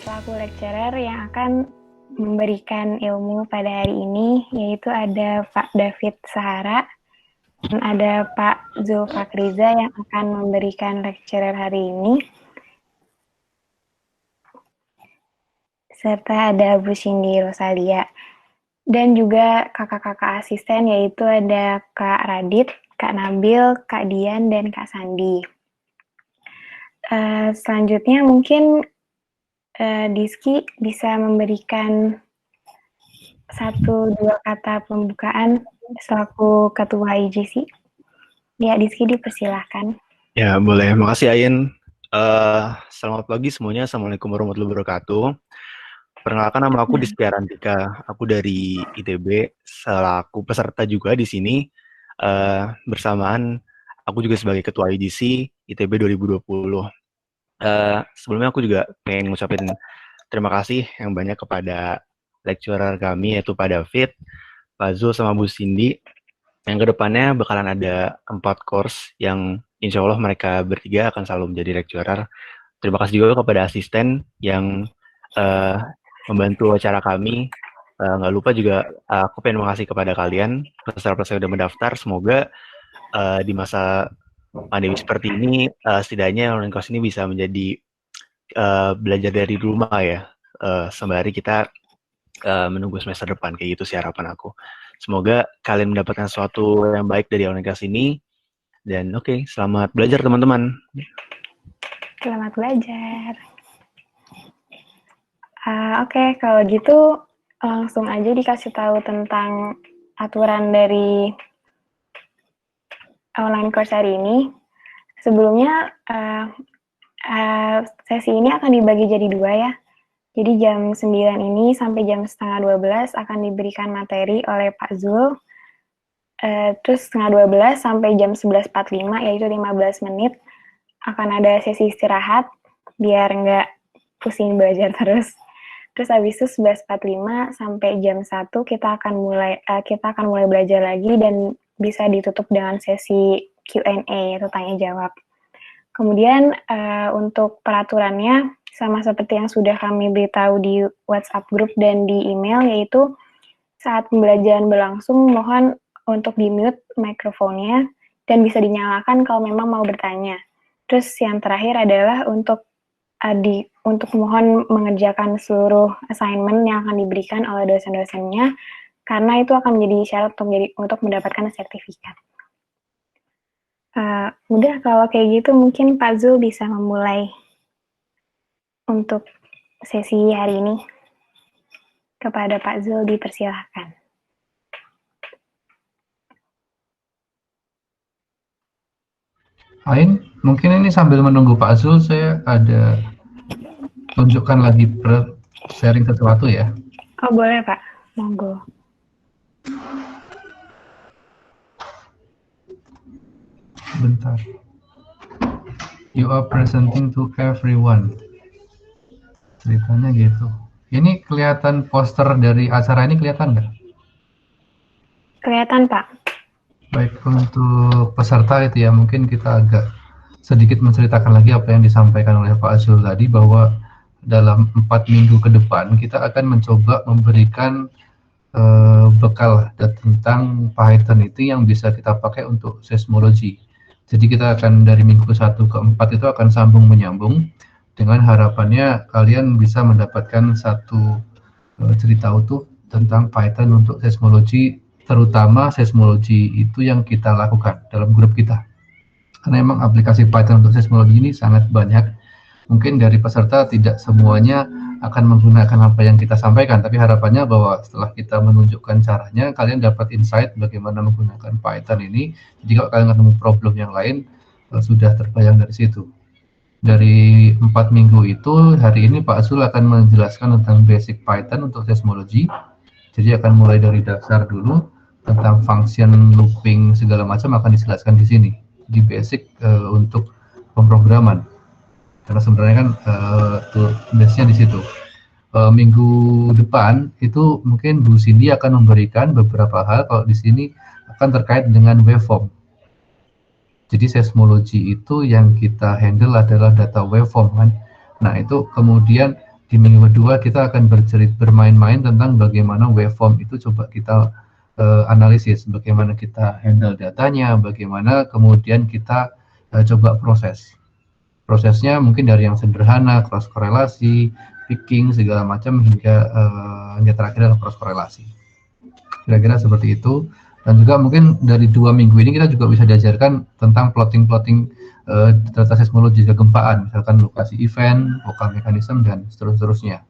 selaku lecturer yang akan memberikan ilmu pada hari ini, yaitu ada Pak David Sahara dan ada Pak Zulfakriza yang akan memberikan lecturer hari ini, serta ada Bu Cindy Rosalia, dan juga kakak-kakak asisten, yaitu ada Kak Radit, Kak Nabil, Kak Dian, dan Kak Sandi. Selanjutnya mungkin Diski bisa memberikan 1-2 kata pembukaan selaku Ketua IGC. Ya, Diski dipersilahkan. Ya, boleh. Makasih, Ayin. Selamat pagi semuanya. Assalamualaikum warahmatullahi wabarakatuh. Perkenalkan, nama aku Diski Arantika. Aku dari ITB, selaku peserta juga di sini. Bersamaan, aku juga sebagai Ketua IGC ITB 2020. Sebelumnya aku juga pengen ngucapin terima kasih yang banyak kepada lecturer kami, yaitu Pak David, Pak Zul, sama Bu Cindy. Yang kedepannya bakalan ada 4 course yang insya Allah mereka bertiga akan selalu menjadi lecturer. Terima kasih juga kepada asisten yang membantu acara kami. Nggak lupa juga aku pengen makasih kepada kalian, peserta-peserta yang sudah mendaftar. Semoga di masa pandemi seperti ini, setidaknya online course ini bisa menjadi belajar dari rumah ya, sembari kita menunggu semester depan, kayak gitu sih harapan aku. Semoga kalian mendapatkan sesuatu yang baik dari online class ini, dan oke, selamat belajar teman-teman. Selamat belajar. Oke, kalau gitu langsung aja dikasih tahu tentang aturan dari online course hari ini. Sebelumnya sesi ini akan dibagi jadi 2 ya. Jadi jam 9 ini sampai jam setengah 12 akan diberikan materi oleh Pak Zul. Terus setengah 12 sampai jam 11.45, yaitu 15 menit, akan ada sesi istirahat, biar nggak pusing belajar terus. Terus habis itu 11.45 sampai jam 1 kita akan mulai belajar lagi dan bisa ditutup dengan sesi Q&A, atau tanya jawab. Kemudian untuk peraturannya sama seperti yang sudah kami beritahu di WhatsApp group dan di email, yaitu saat pembelajaran berlangsung mohon untuk di-mute mikrofonnya dan bisa dinyalakan kalau memang mau bertanya. Terus yang terakhir adalah untuk mohon mengerjakan seluruh assignment yang akan diberikan oleh dosen-dosennya, karena itu akan menjadi syarat untuk mendapatkan sertifikat. Udah, kalau kayak gitu mungkin Pak Zul bisa memulai untuk sesi hari ini. Kepada Pak Zul dipersilahkan. Ain, mungkin ini sambil menunggu Pak Zul, saya ada tunjukkan lagi sharing sesuatu ya. Oh boleh Pak, monggo. Bentar. You are presenting to everyone. Ceritanya gitu. Ini kelihatan poster dari acara ini, kelihatan nggak? Kelihatan Pak. Baik, untuk peserta itu ya, mungkin kita agak sedikit menceritakan lagi apa yang disampaikan oleh Pak Azul tadi, bahwa dalam 4 minggu ke depan kita akan mencoba memberikan bekal tentang Python itu yang bisa kita pakai untuk seismologi. Jadi kita akan dari minggu ke-1 ke 4 itu akan sambung menyambung, dengan harapannya kalian bisa mendapatkan satu cerita utuh tentang Python untuk seismologi, terutama seismologi itu yang kita lakukan dalam grup kita. Karena memang aplikasi Python untuk seismologi ini sangat banyak. Mungkin dari peserta tidak semuanya akan menggunakan apa yang kita sampaikan, tapi harapannya bahwa setelah kita menunjukkan caranya, kalian dapat insight bagaimana menggunakan Python ini. Jadi kalau kalian ketemu problem yang lain, sudah terbayang dari situ. Dari 4 minggu itu, hari ini Pak Azul akan menjelaskan tentang basic Python untuk seismologi. Jadi akan mulai dari dasar dulu, tentang function, looping, segala macam akan dijelaskan di sini. Di basic untuk pemrograman. Karena sebenarnya kan base-nya di situ. Minggu depan itu mungkin Bu Cindy akan memberikan beberapa hal. Kalau di sini akan terkait dengan waveform. Jadi seismologi itu yang kita handle adalah data waveform kan. Nah itu kemudian di minggu kedua kita akan bermain-main tentang bagaimana waveform itu coba kita analisis, bagaimana kita handle datanya, bagaimana kemudian kita coba prosesnya mungkin dari yang sederhana, cross korelasi, picking segala macam hingga yang terakhir adalah cross korelasi. Kira-kira seperti itu. Dan juga mungkin dari 2 minggu ini kita juga bisa diajarkan tentang plotting data seismologi kegempaan, misalkan lokasi event, vokal mekanisme, dan seterusnya.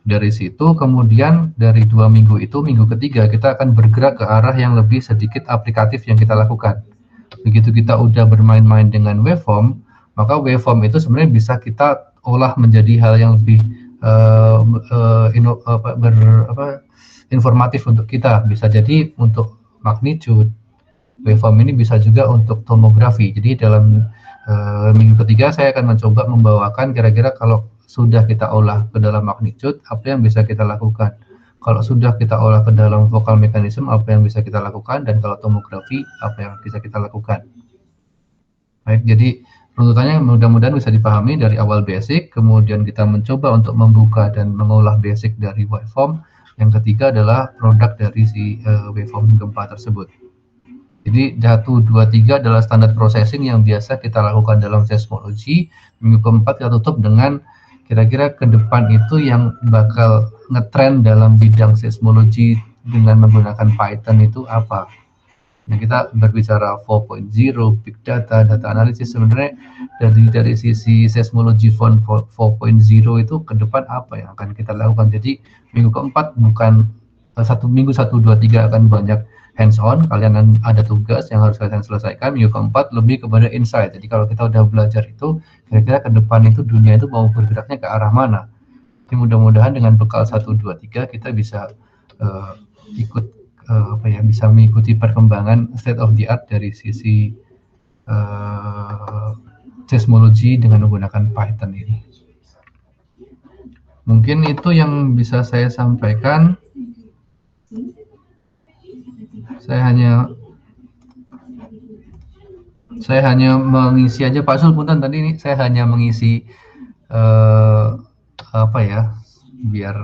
Dari situ kemudian dari 2 minggu itu, minggu ketiga kita akan bergerak ke arah yang lebih sedikit aplikatif yang kita lakukan. Begitu kita udah bermain-main dengan waveform, maka waveform itu sebenarnya bisa kita olah menjadi hal yang lebih informatif untuk kita. Bisa jadi untuk magnitude, waveform ini bisa juga untuk tomografi. Jadi dalam minggu ketiga saya akan mencoba membawakan kira-kira kalau sudah kita olah ke dalam magnitude, apa yang bisa kita lakukan. Kalau sudah kita olah ke dalam vokal mekanisme, apa yang bisa kita lakukan, dan kalau tomografi, apa yang bisa kita lakukan. Baik, jadi runutannya mudah-mudahan bisa dipahami dari awal basic, kemudian kita mencoba untuk membuka dan mengolah basic dari waveform. Yang ketiga adalah produk dari si waveform gempa tersebut. Jadi 1, 2, 3 adalah standar processing yang biasa kita lakukan dalam seismologi. Minggu keempat kita tutup dengan kira-kira ke depan itu yang bakal ngetrend dalam bidang seismologi dengan menggunakan Python itu apa. Nah, kita berbicara 4.0, big data, data analisis, sebenarnya dari sisi seismologi 4.0 itu ke depan apa yang akan kita lakukan. Jadi minggu keempat bukan minggu 1, 2, 3 akan banyak hands on, kalian ada tugas yang harus kalian selesaikan. Minggu keempat lebih kepada insight. Jadi kalau kita udah belajar itu, kira-kira ke depan itu dunia itu mau bergeraknya ke arah mana. Jadi mudah-mudahan dengan bekal 1, 2, 3 kita bisa bisa mengikuti perkembangan state of the art dari sisi seismologi dengan menggunakan Python ini. Mungkin itu yang bisa saya sampaikan. Saya hanya mengisi aja, Pak Sul, punten tadi ini saya hanya mengisi biar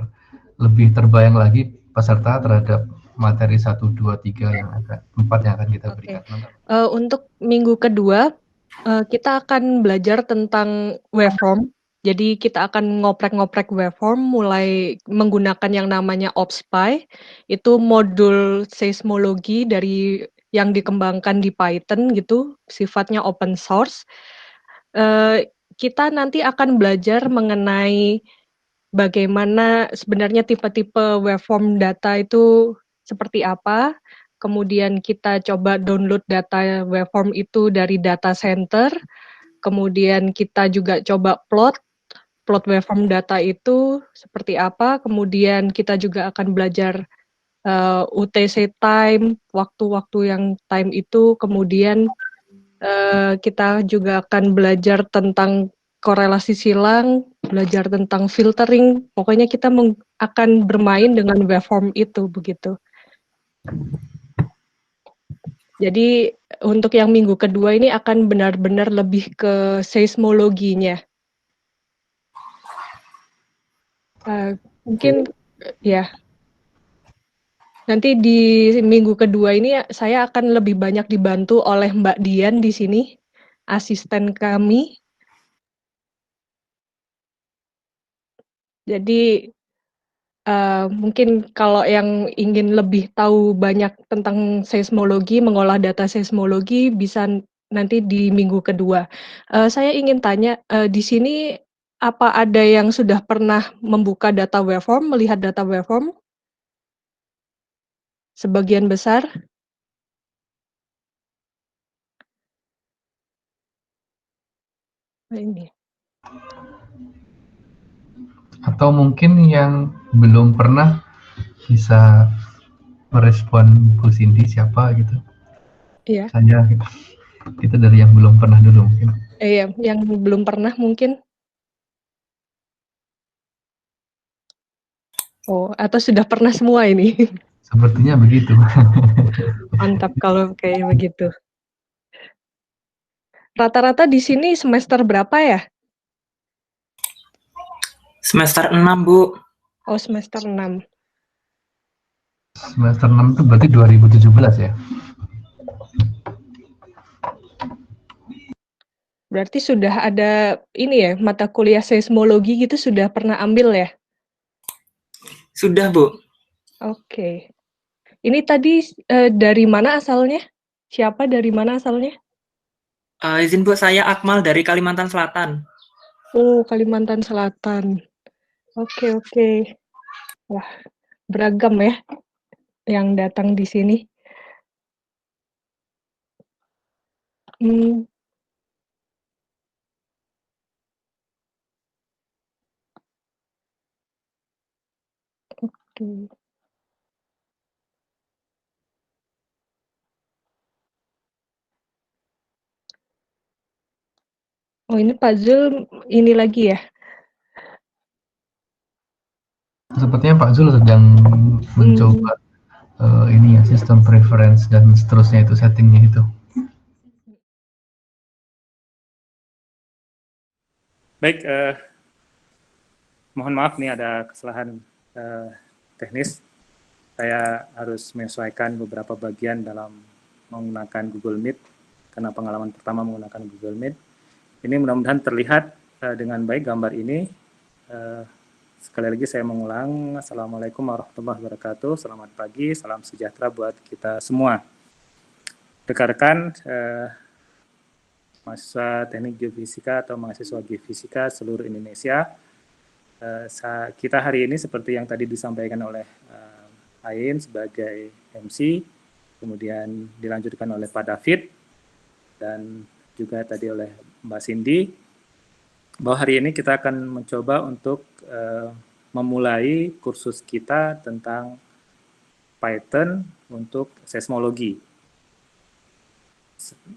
lebih terbayang lagi peserta terhadap materi 1, 2, 3 yang akan 4 yang akan kita berikan. Untuk minggu kedua kita akan belajar tentang waveform. Jadi kita akan ngoprek-ngoprek waveform mulai menggunakan yang namanya OpsPy. Itu modul seismologi dari yang dikembangkan di Python gitu, sifatnya open source. Kita nanti akan belajar mengenai bagaimana sebenarnya tipe-tipe waveform data itu seperti apa. Kemudian kita coba download data waveform itu dari data center. Kemudian kita juga coba plot waveform data itu seperti apa. Kemudian kita juga akan belajar UTC time, waktu-waktu yang time itu. Kemudian kita juga akan belajar tentang korelasi silang, belajar tentang filtering. Pokoknya kita akan bermain dengan waveform itu begitu. Jadi untuk yang minggu kedua ini akan benar-benar lebih ke seismologinya. Mungkin ya. Nanti di minggu kedua ini saya akan lebih banyak dibantu oleh Mbak Dian di sini, asisten kami. Jadi mungkin kalau yang ingin lebih tahu banyak tentang seismologi, mengolah data seismologi, bisa nanti di minggu kedua. Saya ingin tanya, di sini apa ada yang sudah pernah membuka data waveform, melihat data waveform? Sebagian besar? Ini. Atau mungkin yang belum pernah bisa merespon Bu Cindy siapa gitu. Iya. Saya kita dari yang belum pernah dulu mungkin. Iya, yang belum pernah mungkin. Oh, atau sudah pernah semua ini? Sepertinya begitu. Mantap kalau kayak begitu. Rata-rata di sini semester berapa ya? Semester 6, Bu. Oh, semester 6. Semester 6 itu berarti 2017 ya? Berarti sudah ada ini ya, mata kuliah seismologi gitu sudah pernah ambil ya? Sudah, Bu. Oke. Ini tadi dari mana asalnya? Siapa dari mana asalnya? Izin Bu, saya Akmal dari Kalimantan Selatan. Oh, Kalimantan Selatan. Oke, oke. Wah, beragam ya yang datang di sini. Hmm, oke. Oh, ini puzzle ini lagi ya? Sepertinya Pak Zul sedang mencoba ini ya, sistem preference dan seterusnya itu, settingnya itu. Baik, mohon maaf nih ada kesalahan teknis. Saya harus menyesuaikan beberapa bagian dalam menggunakan Google Meet karena pengalaman pertama menggunakan Google Meet. Ini mudah-mudahan terlihat dengan baik gambar ini. Sekali lagi saya mengulang, Assalamualaikum warahmatullahi wabarakatuh, selamat pagi, salam sejahtera buat kita semua. Rekan-rekan, mahasiswa teknik geofisika atau mahasiswa geofisika seluruh Indonesia, kita hari ini seperti yang tadi disampaikan oleh Ain sebagai MC, kemudian dilanjutkan oleh Pak David, dan juga tadi oleh Mbak Cindy, bahwa hari ini kita akan mencoba untuk memulai kursus kita tentang Python untuk seismologi.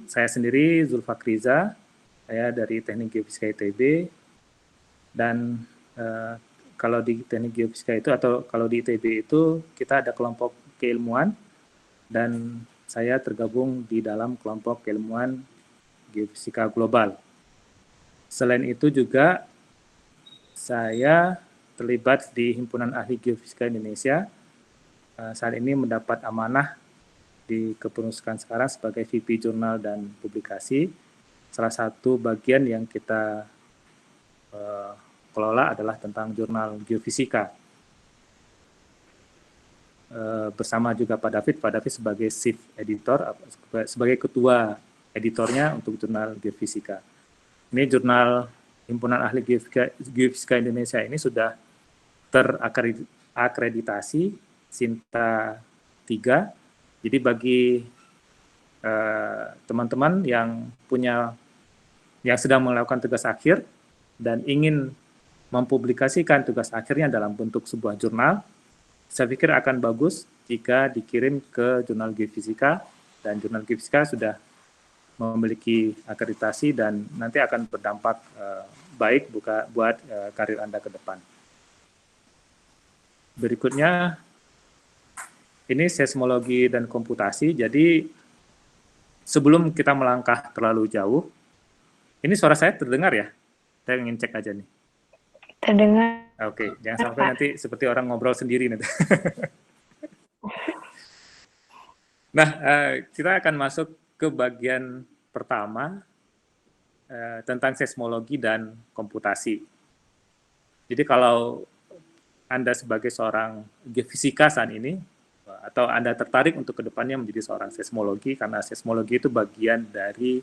Saya sendiri Zulfakriza, saya dari Teknik Geofisika ITB, dan kalau di Teknik Geofisika itu atau kalau di ITB itu kita ada kelompok keilmuan dan saya tergabung di dalam kelompok keilmuan geofisika global. Selain itu juga saya terlibat di Himpunan Ahli Geofisika Indonesia. Saat ini mendapat amanah di kepengurusan sekarang sebagai VP Jurnal dan Publikasi. Salah satu bagian yang kita kelola adalah tentang jurnal geofisika. Bersama juga Pak David sebagai chief editor, sebagai ketua editornya untuk jurnal geofisika. Ini jurnal Himpunan Ahli Geofisika Indonesia ini sudah terakreditasi Sinta 3. Jadi bagi teman-teman yang sedang melakukan tugas akhir dan ingin mempublikasikan tugas akhirnya dalam bentuk sebuah jurnal, saya pikir akan bagus jika dikirim ke jurnal geofisika, dan jurnal geofisika sudah memiliki akreditasi dan nanti akan berdampak baik buat karir Anda ke depan. Berikutnya, ini seismologi dan komputasi. Jadi sebelum kita melangkah terlalu jauh, ini suara saya terdengar ya? Saya ingin cek aja nih. Terdengar. Oke, jangan sampai nanti seperti orang ngobrol sendiri nanti. Nah, kita akan masuk ke bagian pertama tentang seismologi dan komputasi. Jadi kalau Anda sebagai seorang geofisika saat ini, atau Anda tertarik untuk kedepannya menjadi seorang seismologi, karena seismologi itu bagian dari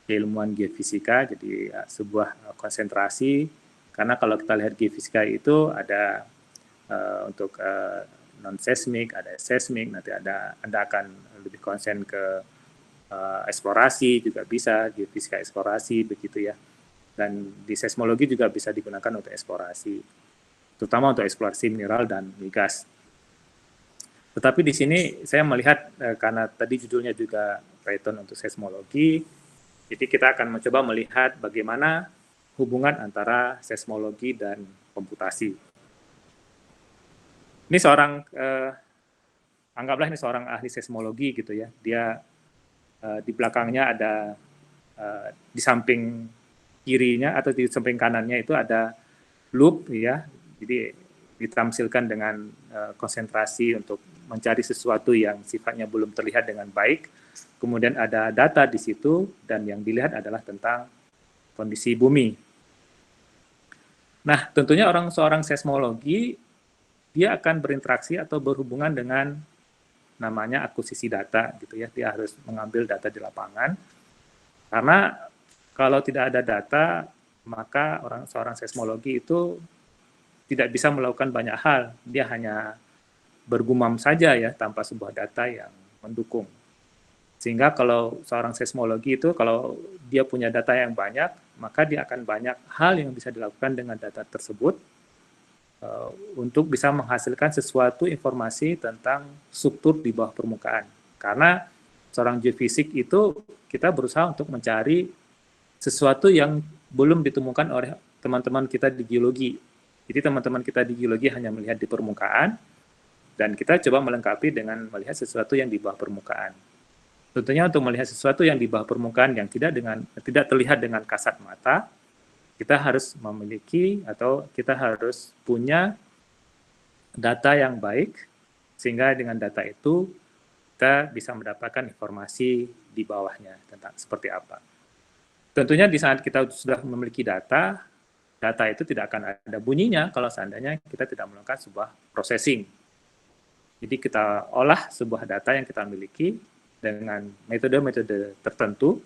keilmuan geofisika, jadi sebuah konsentrasi. Karena kalau kita lihat geofisika itu ada untuk non-seismik, ada seismik, nanti Anda akan lebih konsen ke eksplorasi juga bisa, geofisika eksplorasi begitu ya. Dan di seismologi juga bisa digunakan untuk eksplorasi, terutama untuk eksplorasi mineral dan migas. Tetapi di sini saya melihat karena tadi judulnya juga Python untuk seismologi, jadi kita akan mencoba melihat bagaimana hubungan antara seismologi dan komputasi. Ini seorang, anggaplah ini seorang ahli seismologi gitu ya. Dia di belakangnya ada, di samping kirinya atau di samping kanannya itu ada loop ya, jadi ditamsilkan dengan konsentrasi untuk mencari sesuatu yang sifatnya belum terlihat dengan baik. Kemudian ada data di situ dan yang dilihat adalah tentang kondisi bumi. Nah, tentunya seorang seismologi dia akan berinteraksi atau berhubungan dengan namanya akuisisi data gitu ya. Dia harus mengambil data di lapangan. Karena kalau tidak ada data, maka seorang seismologi itu tidak bisa melakukan banyak hal. Dia hanya bergumam saja ya tanpa sebuah data yang mendukung. Sehingga kalau seorang seismologi itu kalau dia punya data yang banyak, maka dia akan banyak hal yang bisa dilakukan dengan data tersebut untuk bisa menghasilkan sesuatu informasi tentang struktur di bawah permukaan. Karena seorang geofisik itu kita berusaha untuk mencari sesuatu yang belum ditemukan oleh teman-teman kita di geologi. Jadi teman-teman kita di geologi hanya melihat di permukaan, dan kita coba melengkapi dengan melihat sesuatu yang di bawah permukaan. Tentunya untuk melihat sesuatu yang di bawah permukaan yang tidak terlihat dengan kasat mata, kita harus memiliki atau kita harus punya data yang baik, sehingga dengan data itu kita bisa mendapatkan informasi di bawahnya tentang seperti apa. Tentunya di saat kita sudah memiliki data itu tidak akan ada bunyinya kalau seandainya kita tidak melakukan sebuah processing. Jadi kita olah sebuah data yang kita miliki dengan metode-metode tertentu,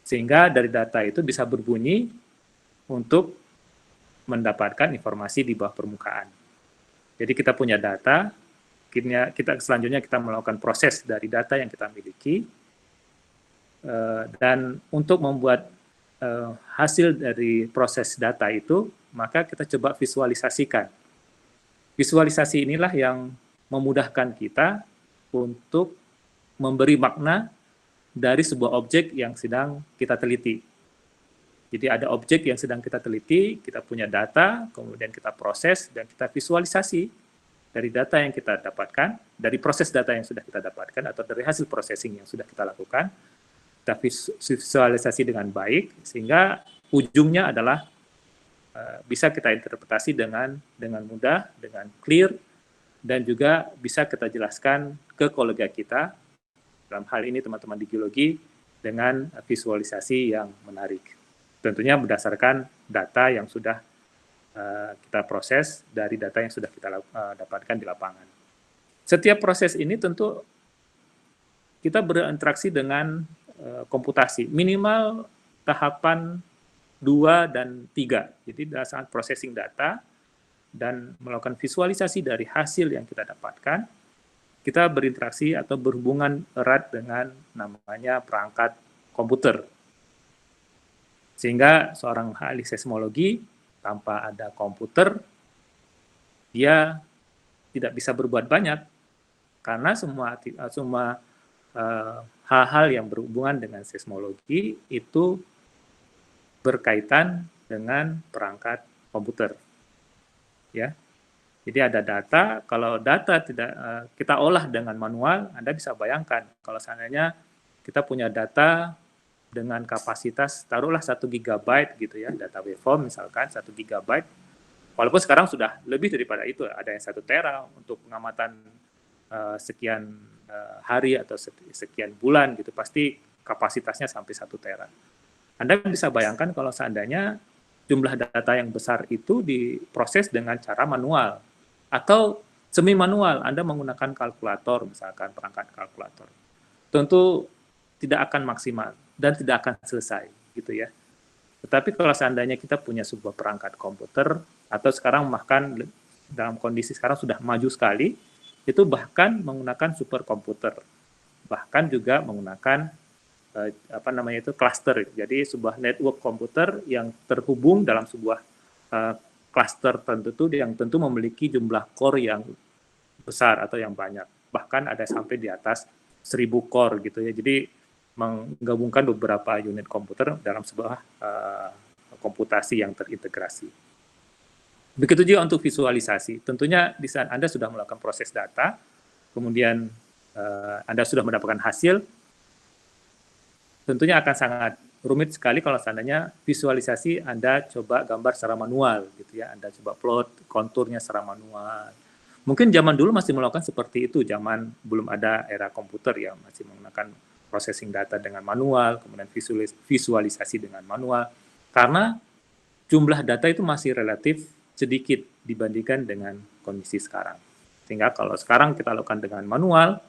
sehingga dari data itu bisa berbunyi untuk mendapatkan informasi di bawah permukaan. Jadi kita punya data, selanjutnya kita melakukan proses dari data yang kita miliki, dan untuk membuat hasil dari proses data itu, maka kita coba visualisasikan. Visualisasi inilah yang memudahkan kita untuk memberi makna dari sebuah objek yang sedang kita teliti. Jadi ada objek yang sedang kita teliti, kita punya data, kemudian kita proses dan kita visualisasi dari data yang kita dapatkan, dari proses data yang sudah kita dapatkan atau dari hasil processing yang sudah kita lakukan, kita visualisasi dengan baik sehingga ujungnya adalah bisa kita interpretasi dengan mudah, dengan clear, dan juga bisa kita jelaskan ke kolega kita, dalam hal ini teman-teman di geologi, dengan visualisasi yang menarik. Tentunya berdasarkan data yang sudah kita proses dari data yang sudah kita dapatkan di lapangan. Setiap proses ini tentu kita berinteraksi dengan komputasi, minimal tahapan 2 dan 3. Jadi saat processing data dan melakukan visualisasi dari hasil yang kita dapatkan, kita berinteraksi atau berhubungan erat dengan namanya perangkat komputer. Sehingga seorang ahli seismologi tanpa ada komputer, dia tidak bisa berbuat banyak, karena semua hal-hal yang berhubungan dengan seismologi itu berkaitan dengan perangkat komputer. Ya. Jadi ada data, kalau data tidak kita olah dengan manual, Anda bisa bayangkan kalau seandainya kita punya data dengan kapasitas taruhlah 1 GB gitu ya, data waveform misalkan 1 GB, walaupun sekarang sudah lebih daripada itu, ada yang 1 tera untuk pengamatan sekian hari atau sekian bulan gitu, pasti kapasitasnya sampai 1 tera. Anda bisa bayangkan kalau seandainya jumlah data yang besar itu diproses dengan cara manual atau semi manual, Anda menggunakan kalkulator misalkan, perangkat kalkulator. Tentu tidak akan maksimal dan tidak akan selesai gitu ya. Tetapi kalau seandainya kita punya sebuah perangkat komputer, atau sekarang bahkan dalam kondisi sekarang sudah maju sekali, itu bahkan menggunakan superkomputer, bahkan juga menggunakan cluster. Jadi sebuah network komputer yang terhubung dalam sebuah cluster tertentu yang tentu memiliki jumlah core yang besar atau yang banyak. Bahkan ada sampai di atas 1000 core gitu ya. Jadi menggabungkan beberapa unit komputer dalam sebuah komputasi yang terintegrasi. Begitu juga untuk visualisasi. Tentunya di saat Anda sudah melakukan proses data, kemudian Anda sudah mendapatkan hasil, tentunya akan sangat rumit sekali kalau seandainya visualisasi Anda coba gambar secara manual gitu ya, Anda coba plot konturnya secara manual. Mungkin zaman dulu masih melakukan seperti itu, zaman belum ada era komputer ya, masih menggunakan processing data dengan manual, kemudian visualisasi dengan manual, karena jumlah data itu masih relatif sedikit dibandingkan dengan kondisi sekarang. Sehingga kalau sekarang kita lakukan dengan manual,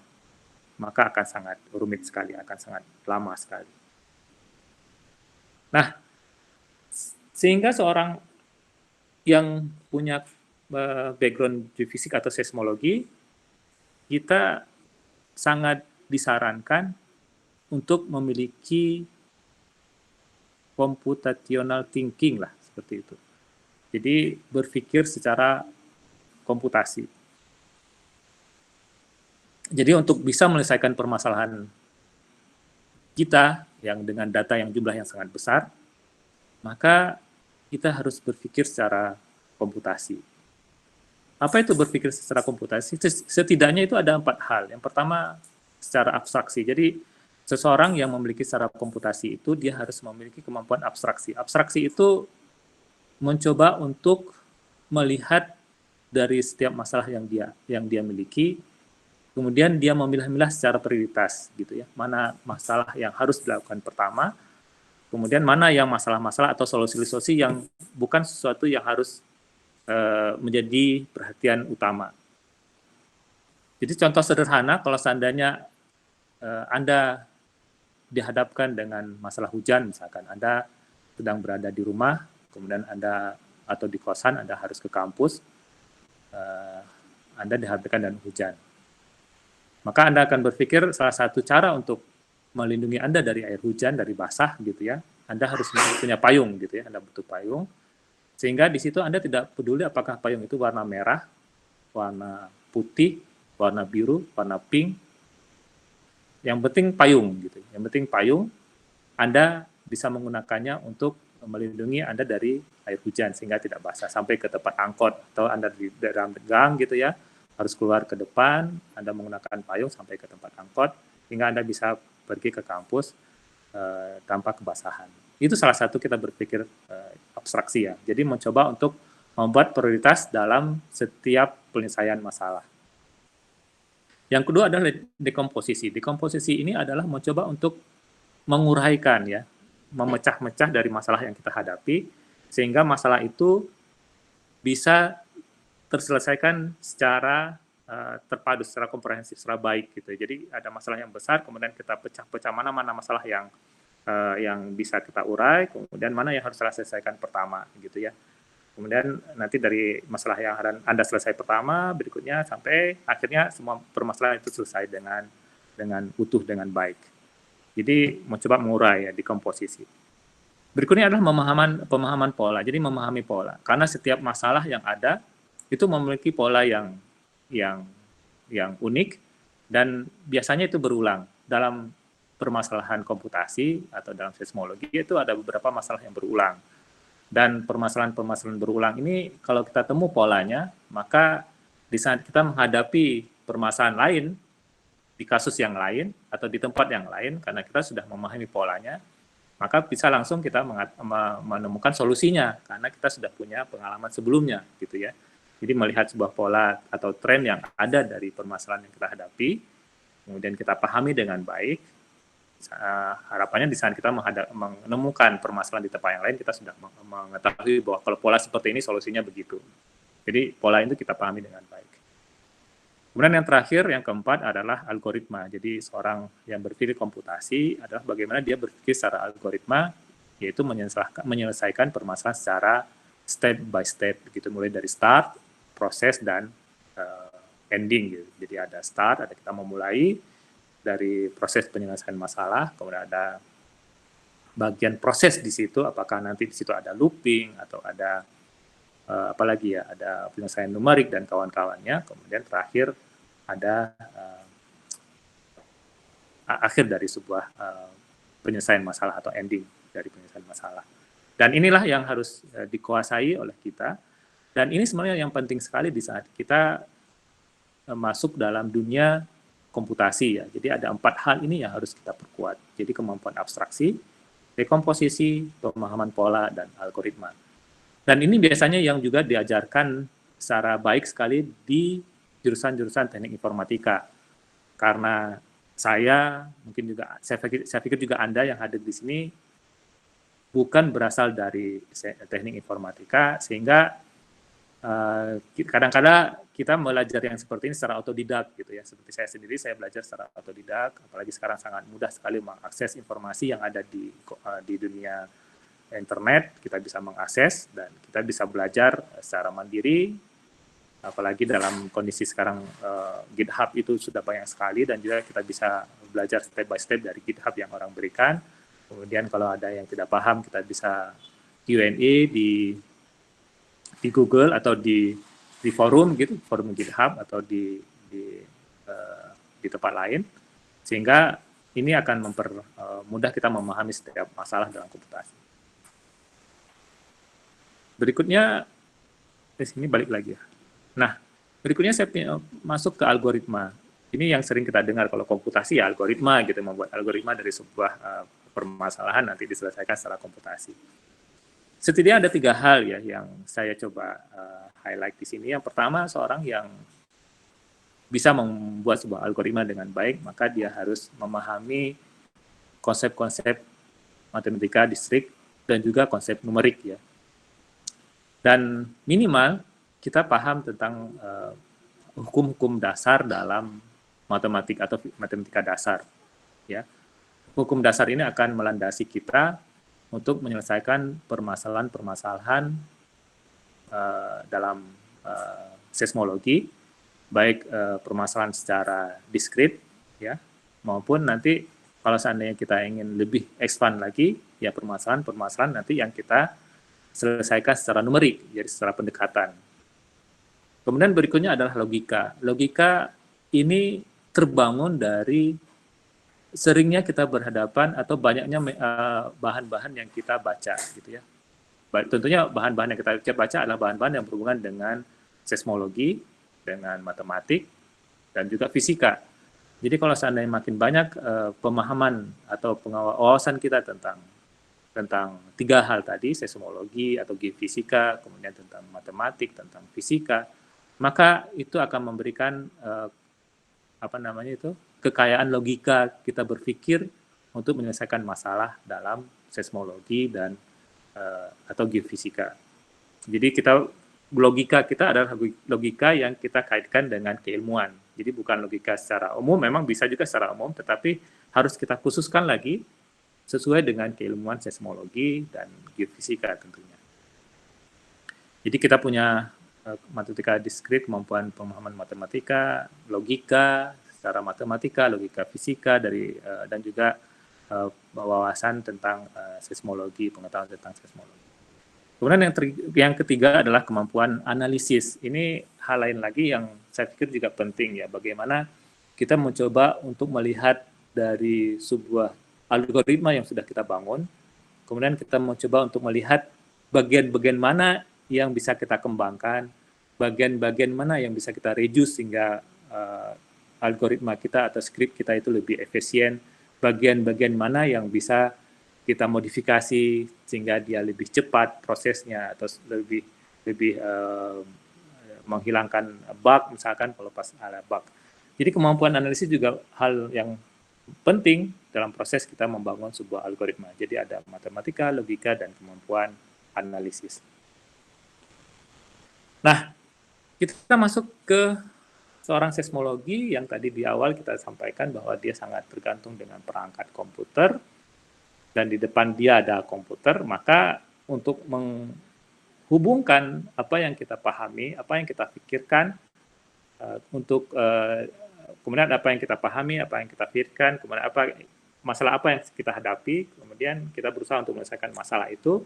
maka akan sangat rumit sekali, akan sangat lama sekali. Nah, sehingga seorang yang punya background di fisik atau seismologi, kita sangat disarankan untuk memiliki computational thinking lah, seperti itu. Jadi berpikir secara komputasi. Jadi untuk bisa menyelesaikan permasalahan kita yang dengan data yang jumlah yang sangat besar, maka kita harus berpikir secara komputasi. Apa itu berpikir secara komputasi? Setidaknya itu ada 4 hal. Yang pertama, secara abstraksi. Jadi seseorang yang memiliki secara komputasi itu dia harus memiliki kemampuan abstraksi. Abstraksi itu mencoba untuk melihat dari setiap masalah yang dia miliki, kemudian dia memilah-milah secara prioritas gitu ya. Mana masalah yang harus dilakukan pertama, kemudian mana yang masalah-masalah atau solusi-solusi yang bukan sesuatu yang harus menjadi perhatian utama. Jadi contoh sederhana, kalau seandainya Anda dihadapkan dengan masalah hujan, misalkan Anda sedang berada di rumah, kemudian Anda atau di kosan, Anda harus ke kampus, Anda dihadapkan dengan hujan. Maka Anda akan berpikir salah satu cara untuk melindungi Anda dari air hujan, dari basah gitu ya, Anda harus punya payung gitu ya, Anda butuh payung. Sehingga di situ Anda tidak peduli apakah payung itu warna merah, warna putih, warna biru, warna pink. Yang penting payung gitu. Yang penting payung, Anda bisa menggunakannya untuk melindungi Anda dari air hujan sehingga tidak basah sampai ke tempat angkot, atau Anda di dalam gang gitu ya, harus keluar ke depan, Anda menggunakan payung sampai ke tempat angkot hingga Anda bisa pergi ke kampus tanpa kebasahan. Itu salah satu kita berpikir abstraksi ya. Jadi mencoba untuk membuat prioritas dalam setiap penyelesaian masalah. Yang kedua adalah dekomposisi. Dekomposisi ini adalah mencoba untuk menguraikan ya, memecah-mecah dari masalah yang kita hadapi sehingga masalah itu bisa terselesaikan secara terpadu, secara komprehensif, secara baik gitu. Jadi ada masalah yang besar, kemudian kita pecah-pecah mana masalah yang bisa kita urai, kemudian mana yang harus selesaikan pertama gitu ya. Kemudian nanti dari masalah yang Anda selesai pertama, berikutnya sampai akhirnya semua permasalahan itu selesai dengan utuh, dengan baik. Jadi mencoba mengurai ya, dekomposisi. Berikutnya adalah pemahaman pola. Jadi memahami pola. Karena setiap masalah yang ada itu memiliki pola yang unik dan biasanya itu berulang. Dalam permasalahan komputasi atau dalam seismologi itu ada beberapa masalah yang berulang. Dan permasalahan-permasalahan berulang ini kalau kita temu polanya, maka di saat kita menghadapi permasalahan lain di kasus yang lain atau di tempat yang lain, karena kita sudah memahami polanya, maka bisa langsung kita menemukan solusinya karena kita sudah punya pengalaman sebelumnya gitu ya. Jadi melihat sebuah pola atau tren yang ada dari permasalahan yang kita hadapi, kemudian kita pahami dengan baik. Harapannya di saat kita menemukan permasalahan di tempat yang lain, kita sudah mengetahui bahwa kalau pola seperti ini solusinya begitu. Jadi pola itu kita pahami dengan baik. Kemudian yang terakhir, yang keempat adalah algoritma. Jadi seorang yang berpikir komputasi adalah bagaimana dia berpikir secara algoritma, yaitu menyelesaikan permasalahan secara step by step, gitu, mulai dari start, proses, dan ending. Gitu. Jadi ada start, ada kita memulai dari proses penyelesaian masalah, kemudian ada bagian proses di situ, apakah nanti di situ ada looping atau ada apalagi ya, ada penyelesaian numerik dan kawan-kawannya, kemudian terakhir ada akhir dari sebuah penyelesaian masalah atau ending dari penyelesaian masalah. Dan inilah yang harus dikuasai oleh kita, dan ini sebenarnya yang penting sekali di saat kita masuk dalam dunia komputasi ya. Jadi ada 4 hal ini yang harus kita perkuat. Jadi kemampuan abstraksi, dekomposisi, pemahaman pola, dan algoritma. Dan ini biasanya yang juga diajarkan secara baik sekali di jurusan-jurusan teknik informatika. Karena saya, mungkin juga, saya pikir juga Anda yang hadir di sini bukan berasal dari teknik informatika, sehingga kadang-kadang kita belajar yang seperti ini secara otodidak gitu ya. Seperti saya sendiri, saya belajar secara otodidak, apalagi sekarang sangat mudah sekali mengakses informasi yang ada di dunia internet. Kita bisa mengakses dan kita bisa belajar secara mandiri, apalagi dalam kondisi sekarang GitHub itu sudah banyak sekali, dan juga kita bisa belajar step by step dari GitHub yang orang berikan. Kemudian kalau ada yang tidak paham, kita bisa Q&A di Google atau di forum gitu, forum GitHub atau di tempat lain, sehingga ini akan mempermudah kita memahami setiap masalah dalam komputasi. Berikutnya, di sini balik lagi ya. Nah, berikutnya saya masuk ke algoritma. Ini yang sering kita dengar kalau komputasi ya algoritma gitu, membuat algoritma dari sebuah permasalahan nanti diselesaikan secara komputasi. Setidaknya ada 3 hal ya yang saya coba highlight di sini. Yang pertama, seorang yang bisa membuat sebuah algoritma dengan baik, maka dia harus memahami konsep-konsep matematika distrik dan juga konsep numerik ya. Dan minimal kita paham tentang hukum-hukum dasar dalam matematik atau matematika dasar ya. Hukum dasar ini akan melandasi kita untuk menyelesaikan permasalahan-permasalahan dalam seismologi, baik permasalahan secara diskrit ya, maupun nanti kalau seandainya kita ingin lebih expand lagi, ya permasalahan-permasalahan nanti yang kita selesaikan secara numerik, jadi secara pendekatan. Kemudian berikutnya adalah logika. Logika ini terbangun dari seringnya kita berhadapan atau banyaknya bahan-bahan yang kita baca gitu ya. Tentunya bahan-bahan yang kita baca adalah bahan-bahan yang berhubungan dengan seismologi, dengan matematik, dan juga fisika. Jadi kalau seandainya makin banyak pemahaman atau wawasan kita tentang 3 hal tadi, seismologi atau geofisika, kemudian tentang matematik, tentang fisika, maka itu akan memberikan kekayaan logika kita berpikir untuk menyelesaikan masalah dalam seismologi dan atau geofisika. Jadi logika kita adalah logika yang kita kaitkan dengan keilmuan. Jadi bukan logika secara umum, memang bisa juga secara umum, tetapi harus kita khususkan lagi sesuai dengan keilmuan seismologi dan geofisika tentunya. Jadi kita punya matematika diskrit, kemampuan pemahaman matematika, logika secara matematika, logika fisika dan juga wawasan tentang seismologi, pengetahuan tentang seismologi. Kemudian yang ketiga adalah kemampuan analisis. Ini hal lain lagi yang saya pikir juga penting ya, bagaimana kita mencoba untuk melihat dari sebuah algoritma yang sudah kita bangun, kemudian kita mencoba untuk melihat bagian-bagian mana yang bisa kita kembangkan, bagian-bagian mana yang bisa kita reduce sehingga algoritma kita atau skrip kita itu lebih efisien, bagian-bagian mana yang bisa kita modifikasi sehingga dia lebih cepat prosesnya atau lebih menghilangkan bug misalkan kalau pas ada bug. Jadi kemampuan analisis juga hal yang penting dalam proses kita membangun sebuah algoritma. Jadi ada matematika, logika, dan kemampuan analisis. Nah, kita masuk ke seorang seismologi yang tadi di awal kita sampaikan bahwa dia sangat tergantung dengan perangkat komputer, dan di depan dia ada komputer, maka untuk menghubungkan apa yang kita pahami, apa yang kita pikirkan, kemudian apa yang kita pahami, apa yang kita pikirkan, kemudian masalah apa yang kita hadapi, kemudian kita berusaha untuk menyelesaikan masalah itu,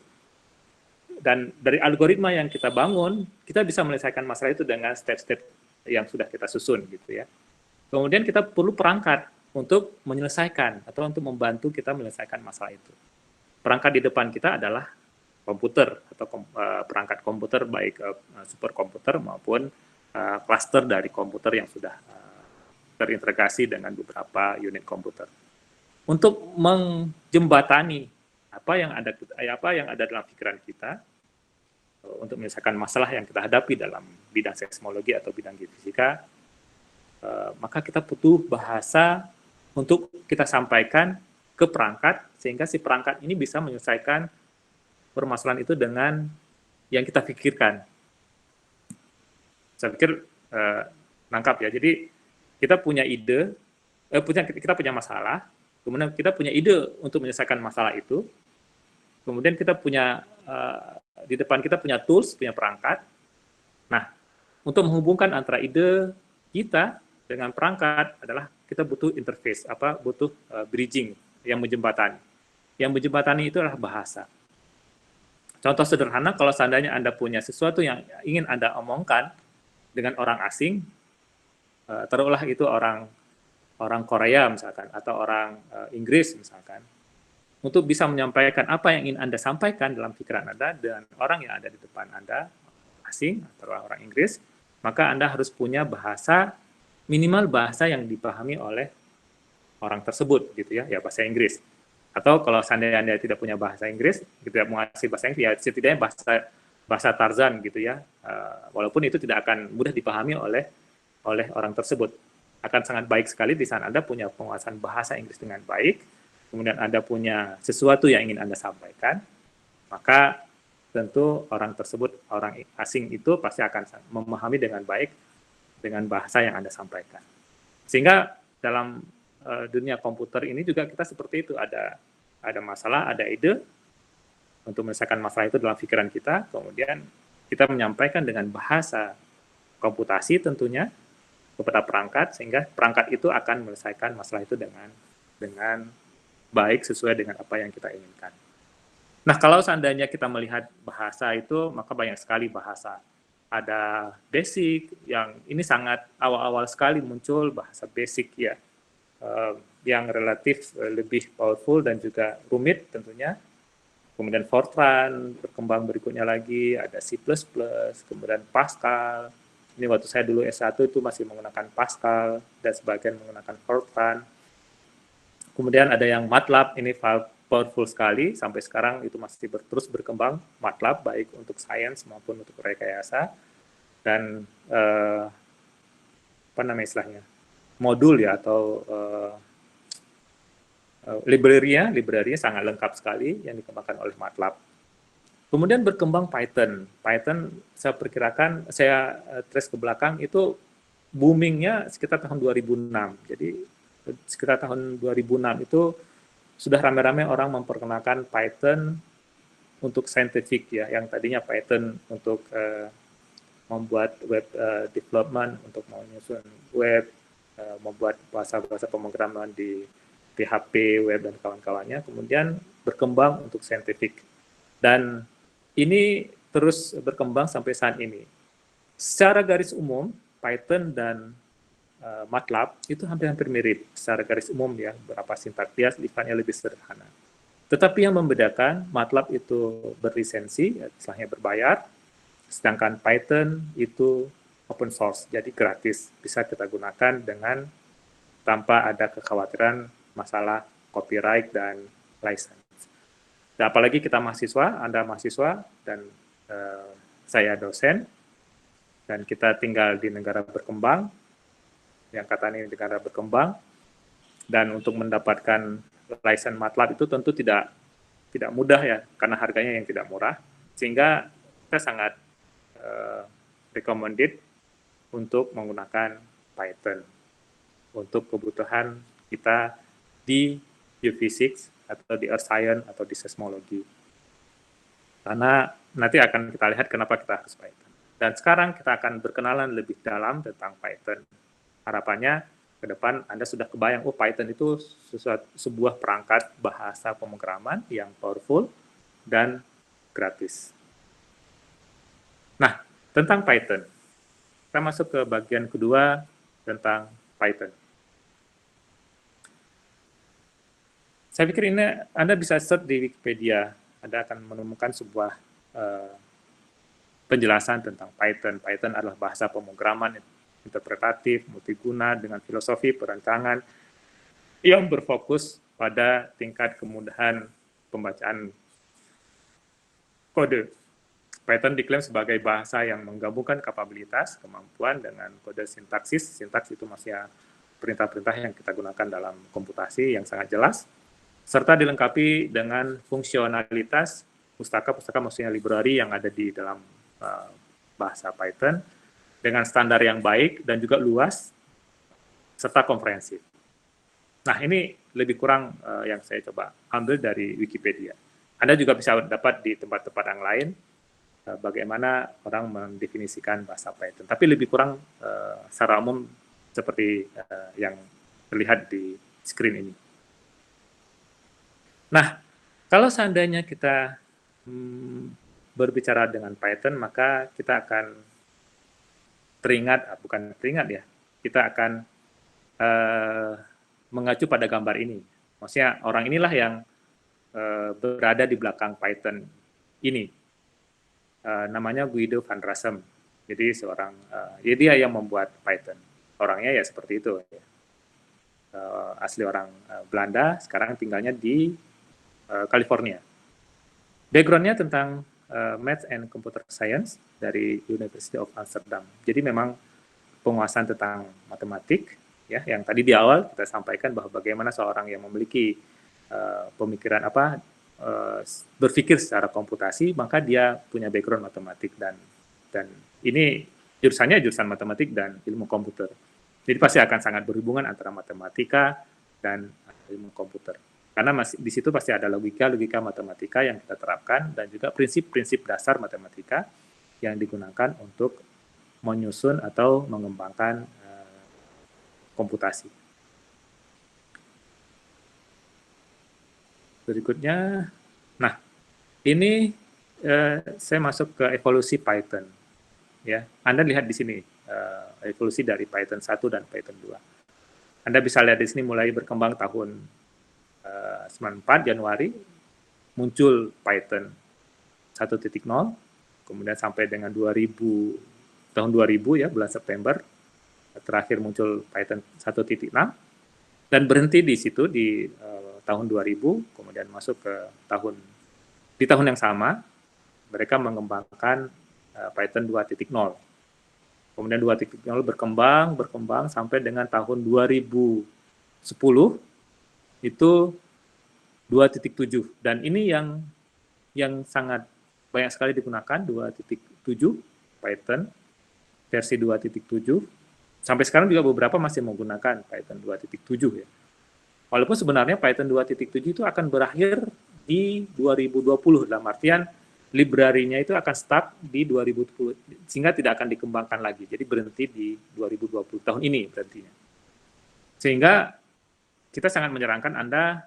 dan dari algoritma yang kita bangun, kita bisa menyelesaikan masalah itu dengan step-step yang sudah kita susun gitu ya. Kemudian kita perlu perangkat untuk menyelesaikan atau untuk membantu kita menyelesaikan masalah itu. Perangkat di depan kita adalah komputer atau perangkat komputer, baik superkomputer maupun klaster dari komputer yang sudah terintegrasi dengan beberapa unit komputer. Untuk menjembatani apa yang ada dalam pikiran kita untuk menyelesaikan masalah yang kita hadapi dalam bidang seismologi atau bidang geofisika, maka kita butuh bahasa untuk kita sampaikan ke perangkat, sehingga si perangkat ini bisa menyelesaikan permasalahan itu dengan yang kita pikirkan. Saya pikir nangkap ya. Jadi kita punya ide, kita punya masalah, kemudian kita punya ide untuk menyelesaikan masalah itu, kemudian kita punya di depan kita punya tools, punya perangkat. Nah, untuk menghubungkan antara ide kita dengan perangkat adalah kita butuh interface, butuh bridging yang menjembatani. Yang menjembatani itu adalah bahasa. Contoh sederhana, kalau seandainya Anda punya sesuatu yang ingin Anda omongkan dengan orang asing, taruhlah itu orang Korea misalkan, atau orang Inggris misalkan, untuk bisa menyampaikan apa yang ingin Anda sampaikan dalam pikiran Anda dan orang yang ada di depan Anda, asing atau orang Inggris, maka Anda harus punya bahasa, minimal bahasa yang dipahami oleh orang tersebut, gitu ya bahasa Inggris. Atau kalau seandainya Anda tidak punya bahasa Inggris, tidak menguasai bahasa Inggris, ya setidaknya bahasa Tarzan gitu ya, walaupun itu tidak akan mudah dipahami oleh orang tersebut. Akan sangat baik sekali di saat Anda punya penguasaan bahasa Inggris dengan baik, kemudian Anda punya sesuatu yang ingin Anda sampaikan, maka tentu orang tersebut, orang asing itu pasti akan memahami dengan baik dengan bahasa yang Anda sampaikan. Sehingga dalam dunia komputer ini juga kita seperti itu, ada masalah, ada ide untuk menyelesaikan masalah itu dalam pikiran kita, kemudian kita menyampaikan dengan bahasa komputasi tentunya kepada perangkat, sehingga perangkat itu akan menyelesaikan masalah itu dengan baik sesuai dengan apa yang kita inginkan. Nah, kalau seandainya kita melihat bahasa itu, maka banyak sekali bahasa. Ada basic, yang ini sangat awal-awal sekali muncul bahasa basic ya, yang relatif lebih powerful dan juga rumit tentunya. Kemudian Fortran, berkembang berikutnya lagi, ada C++, kemudian Pascal. Ini waktu saya dulu S1 itu masih menggunakan Pascal, dan sebagian menggunakan Fortran. Kemudian ada yang MATLAB, ini powerful sekali, sampai sekarang itu masih terus berkembang, MATLAB, baik untuk sains maupun untuk rekayasa, dan apa namanya istilahnya, modul ya, atau library-nya sangat lengkap sekali yang dikembangkan oleh MATLAB. Kemudian berkembang Python. Python saya perkirakan, saya trace ke belakang, itu boomingnya sekitar tahun 2006. Jadi sekitar tahun 2006 itu sudah ramai-ramai orang memperkenalkan Python untuk scientific ya, yang tadinya Python untuk membuat web development, untuk menyusun web, membuat bahasa-bahasa pemrograman di PHP, web, dan kawan-kawannya, kemudian berkembang untuk scientific. Dan ini terus berkembang sampai saat ini. Secara garis umum, Python dan MATLAB itu hampir-hampir mirip secara garis umum ya, beberapa sintaks dia sifatnya lebih sederhana. Tetapi yang membedakan, MATLAB itu berlisensi, istilahnya berbayar, sedangkan Python itu open source, jadi gratis, bisa kita gunakan dengan tanpa ada kekhawatiran masalah copyright dan license. Dan apalagi kita mahasiswa, Anda mahasiswa dan saya dosen, dan kita tinggal di negara berkembang, yang katanya negara berkembang, dan untuk mendapatkan license MATLAB itu tentu tidak mudah ya, karena harganya yang tidak murah, sehingga kita sangat recommended untuk menggunakan Python untuk kebutuhan kita di geophysics atau di earth science atau di seismologi. Karena nanti akan kita lihat kenapa kita harus Python. Dan sekarang kita akan berkenalan lebih dalam tentang Python. Harapannya ke depan Anda sudah kebayang, Python itu sebuah perangkat bahasa pemrograman yang powerful dan gratis. Nah, tentang Python. Kita masuk ke bagian kedua tentang Python. Saya pikir ini Anda bisa search di Wikipedia. Anda akan menemukan sebuah penjelasan tentang Python. Python adalah bahasa pemrograman interpretatif, multiguna, dengan filosofi perancangan yang berfokus pada tingkat kemudahan pembacaan kode. Python diklaim sebagai bahasa yang menggabungkan kapabilitas, kemampuan dengan kode sintaksis. Sintaks itu maksudnya perintah-perintah yang kita gunakan dalam komputasi yang sangat jelas, serta dilengkapi dengan fungsionalitas pustaka maksudnya library yang ada di dalam bahasa Python dengan standar yang baik dan juga luas serta komprehensif. Nah, ini lebih kurang yang saya coba ambil dari Wikipedia. Anda juga bisa dapat di tempat-tempat yang lain bagaimana orang mendefinisikan bahasa Python. Tapi lebih kurang secara umum seperti yang terlihat di screen ini. Nah, kalau seandainya kita berbicara dengan Python, maka kita akan bukan teringat ya, kita akan mengacu pada gambar ini. Maksudnya orang inilah yang berada di belakang Python ini. Namanya Guido van Rossum. Jadi dia yang membuat Python. Orangnya ya seperti itu. Asli orang Belanda, sekarang tinggalnya di California. Background-nya tentang Maths and Computer Science dari University of Amsterdam. Jadi memang penguasaan tentang matematik, ya, yang tadi di awal kita sampaikan bahwa bagaimana seorang yang memiliki pemikiran berpikir secara komputasi, maka dia punya background matematik dan ini jurusannya jurusan matematik dan ilmu komputer. Jadi pasti akan sangat berhubungan antara matematika dan ilmu komputer. Karena di situ pasti ada logika matematika yang kita terapkan dan juga prinsip-prinsip dasar matematika yang digunakan untuk menyusun atau mengembangkan komputasi. Berikutnya, nah ini saya masuk ke evolusi Python. Ya, Anda lihat di sini evolusi dari Python 1 dan Python 2. Anda bisa lihat di sini mulai berkembang tahun 94 Januari muncul Python 1.0, kemudian sampai dengan tahun 2000 ya bulan September terakhir muncul Python 1.6 dan berhenti di situ di tahun 2000, kemudian masuk ke di tahun yang sama mereka mengembangkan Python 2.0. Kemudian 2.0 berkembang sampai dengan tahun 2010 itu 2.7 dan ini yang sangat banyak sekali digunakan 2.7 Python versi 2.7. Sampai sekarang juga beberapa masih menggunakan Python 2.7 ya. Walaupun sebenarnya Python 2.7 itu akan berakhir di 2020, dalam artian library-nya itu akan stuck di 2020, sehingga tidak akan dikembangkan lagi. Jadi berhenti di 2020, tahun ini berhentinya. Sehingga kita sangat menyarankan Anda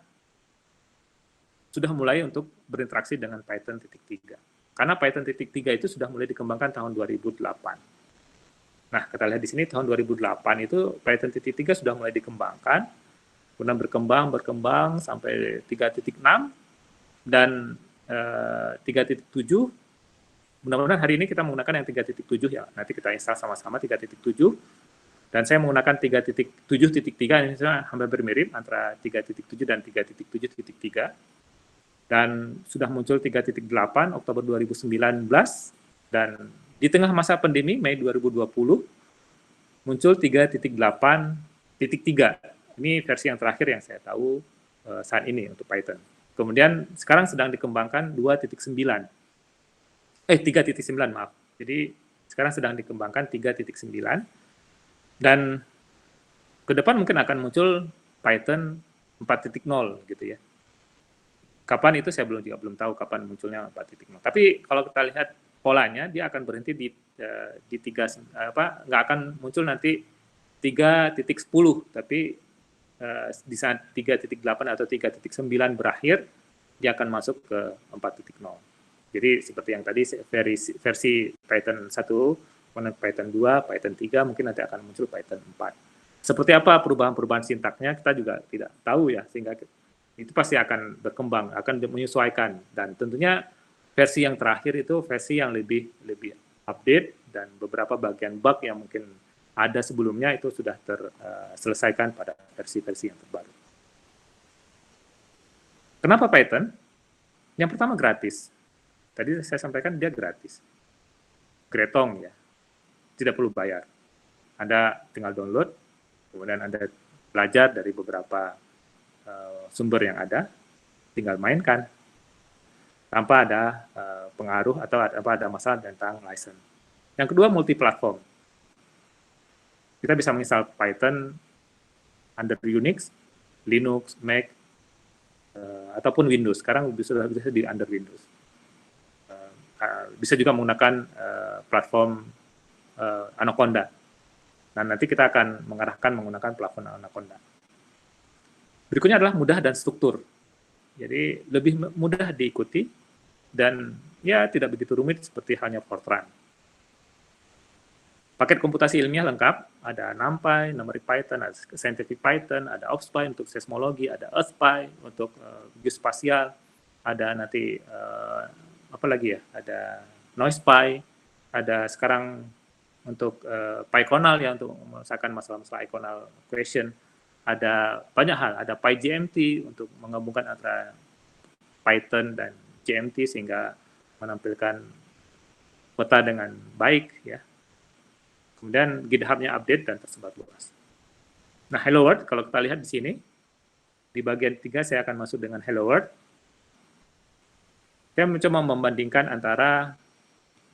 sudah mulai untuk berinteraksi dengan Python 3. Karena Python 3 itu sudah mulai dikembangkan tahun 2008. Nah, kita lihat di sini tahun 2008 itu Python 3 sudah mulai dikembangkan, kemudian berkembang sampai 3.6 dan 3.7. Mudah-mudahan hari ini kita menggunakan yang 3.7 ya. Nanti kita install sama-sama 3.7. Dan saya menggunakan 3.7.3 ini hampir mirip antara 3.7 dan 3.7.3. Dan sudah muncul 3.8 Oktober 2019 dan di tengah masa pandemi Mei 2020 muncul 3.8.3. Ini versi yang terakhir yang saya tahu saat ini untuk Python. Kemudian sekarang sedang dikembangkan 3.9 maaf. Jadi sekarang sedang dikembangkan 3.9 dan ke depan mungkin akan muncul Python 4.0 gitu ya. Kapan itu saya belum tahu kapan munculnya 4.0. Tapi kalau kita lihat polanya dia akan berhenti di 3 nggak akan muncul nanti 3.10 tapi di saat 3.8 atau 3.9 berakhir, dia akan masuk ke 4.0. Jadi seperti yang tadi versi Python 1, kemudian Python 2, Python 3, mungkin nanti akan muncul Python 4. Seperti apa perubahan-perubahan sintaknya, kita juga tidak tahu ya, sehingga itu pasti akan berkembang, akan menyesuaikan. Dan tentunya versi yang terakhir itu versi yang lebih update, dan beberapa bagian bug yang mungkin ada sebelumnya itu sudah terselesaikan pada versi-versi yang terbaru. Kenapa Python? Yang pertama gratis. Tadi saya sampaikan dia gratis. Gretong ya, tidak perlu bayar. Anda tinggal download, kemudian Anda belajar dari beberapa sumber yang ada, tinggal mainkan tanpa ada pengaruh atau ada masalah tentang license. Yang kedua, multi-platform. Kita bisa menginstal Python under Unix, Linux, Mac, ataupun Windows. Sekarang sudah bisa di under Windows. Bisa juga menggunakan platform Anaconda. Nah, nanti kita akan mengarahkan menggunakan platform Anaconda. Berikutnya adalah mudah dan struktur. Jadi lebih mudah diikuti dan ya tidak begitu rumit seperti halnya Fortran. Paket komputasi ilmiah lengkap, ada NumPy, Numeric Python, ada Scientific Python, ada OpSpy untuk seismologi, ada EarthSpy untuk geospasial, ada nanti apa lagi ya? Ada NoisePy, ada sekarang untuk PyConal ya untuk menyelesaikan masalah-masalah iconal question. Ada banyak hal, ada PyGMT untuk menggabungkan antara Python dan GMT sehingga menampilkan peta dengan baik ya. Kemudian GitHub-nya update dan tersebar luas. Nah, Hello World kalau kita lihat di sini di bagian 3 saya akan masuk dengan Hello World. Saya mencoba membandingkan antara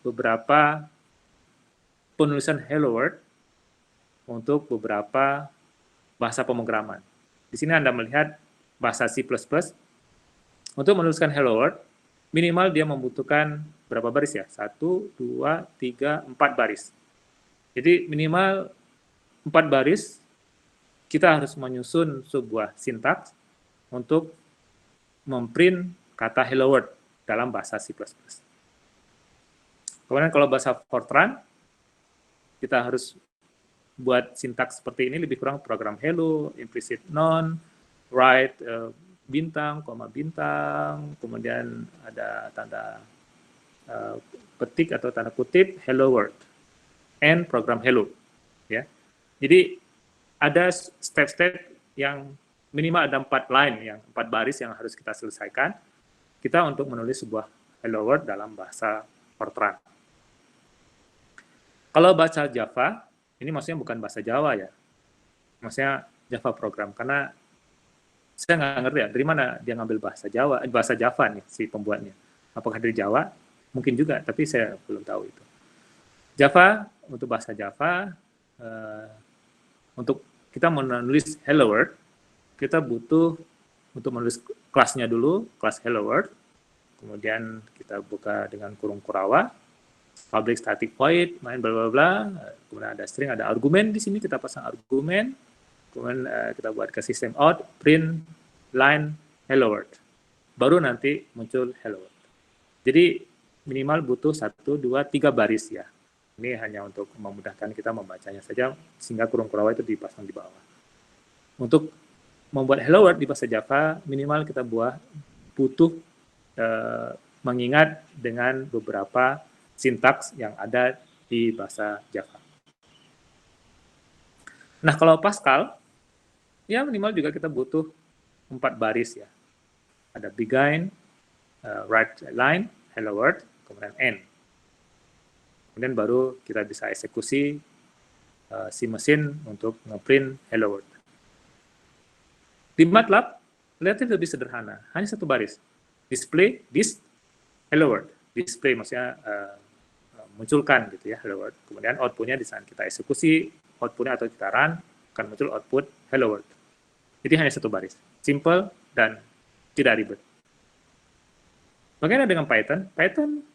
beberapa penulisan Hello World untuk beberapa bahasa pemrograman. Di sini Anda melihat bahasa C++. Untuk menuliskan Hello World, minimal dia membutuhkan berapa baris ya? 1, 2, 3, 4 baris. Jadi minimal 4 baris, kita harus menyusun sebuah sintaks untuk memprint kata Hello World dalam bahasa C++. Kemudian kalau bahasa Fortran, kita harus buat sintaks seperti ini, lebih kurang program hello, implicit none, write bintang, koma bintang, kemudian ada tanda petik atau tanda kutip, hello world, and program hello. Ya. Jadi ada step-step yang minimal ada 4 line, 4 baris yang harus kita selesaikan, kita untuk menulis sebuah hello world dalam bahasa Fortran. Kalau bahasa Java, ini maksudnya bukan bahasa Jawa ya, maksudnya Java program, karena saya nggak ngerti ya, dari mana dia ngambil bahasa Java nih, si pembuatnya. Apakah dari Jawa? Mungkin juga, tapi saya belum tahu itu. Java, untuk bahasa Java, untuk kita menulis Hello World, kita butuh untuk menulis kelasnya dulu, kelas Hello World, kemudian kita buka dengan kurung kurawa, public static void, main bla bla bla, kemudian ada string, ada argumen di sini, kita pasang argumen, kemudian kita buat ke sistem out, print, line, hello world. Baru nanti muncul hello world. Jadi minimal butuh 1, 2, 3 baris ya. Ini hanya untuk memudahkan kita membacanya saja, sehingga kurung kurawa itu dipasang di bawah. Untuk membuat hello world di bahasa Java, minimal kita butuh mengingat dengan beberapa sintaks yang ada di bahasa Java. Nah, kalau Pascal, ya minimal juga kita butuh 4 baris ya. Ada begin, write line, hello world, kemudian end. Kemudian baru kita bisa eksekusi si mesin untuk ngeprint hello world. Di MATLAB, relatif lebih sederhana, hanya 1 baris. Display, hello world. Display maksudnya munculkan gitu ya hello world. Kemudian outputnya di saat kita eksekusi outputnya atau kita run akan muncul output hello world. Jadi hanya 1 baris, simple dan tidak ribet. Bagaimana dengan Python? Python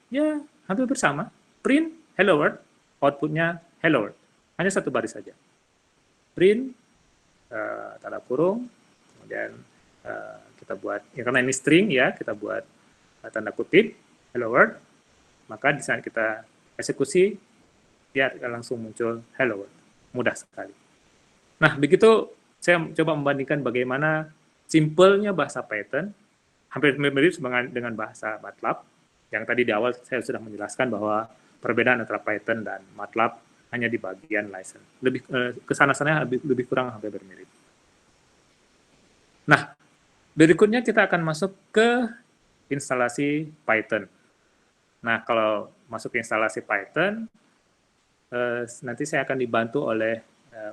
ya hampir bersama. Print hello world, outputnya hello world. Hanya 1 baris saja. Print tanda kurung, kemudian kita buat ya, karena ini string ya kita buat tanda kutip hello world. Maka di saat kita eksekusi, dia langsung muncul hello world. Mudah sekali. Nah, begitu saya coba membandingkan bagaimana simpelnya bahasa Python, hampir mirip dengan bahasa MATLAB, yang tadi di awal saya sudah menjelaskan bahwa perbedaan antara Python dan MATLAB hanya di bagian license. Lebih kesana-sana lebih kurang hampir mirip. Nah, berikutnya kita akan masuk ke instalasi Python. Nah, kalau masuk ke instalasi Python, nanti saya akan dibantu oleh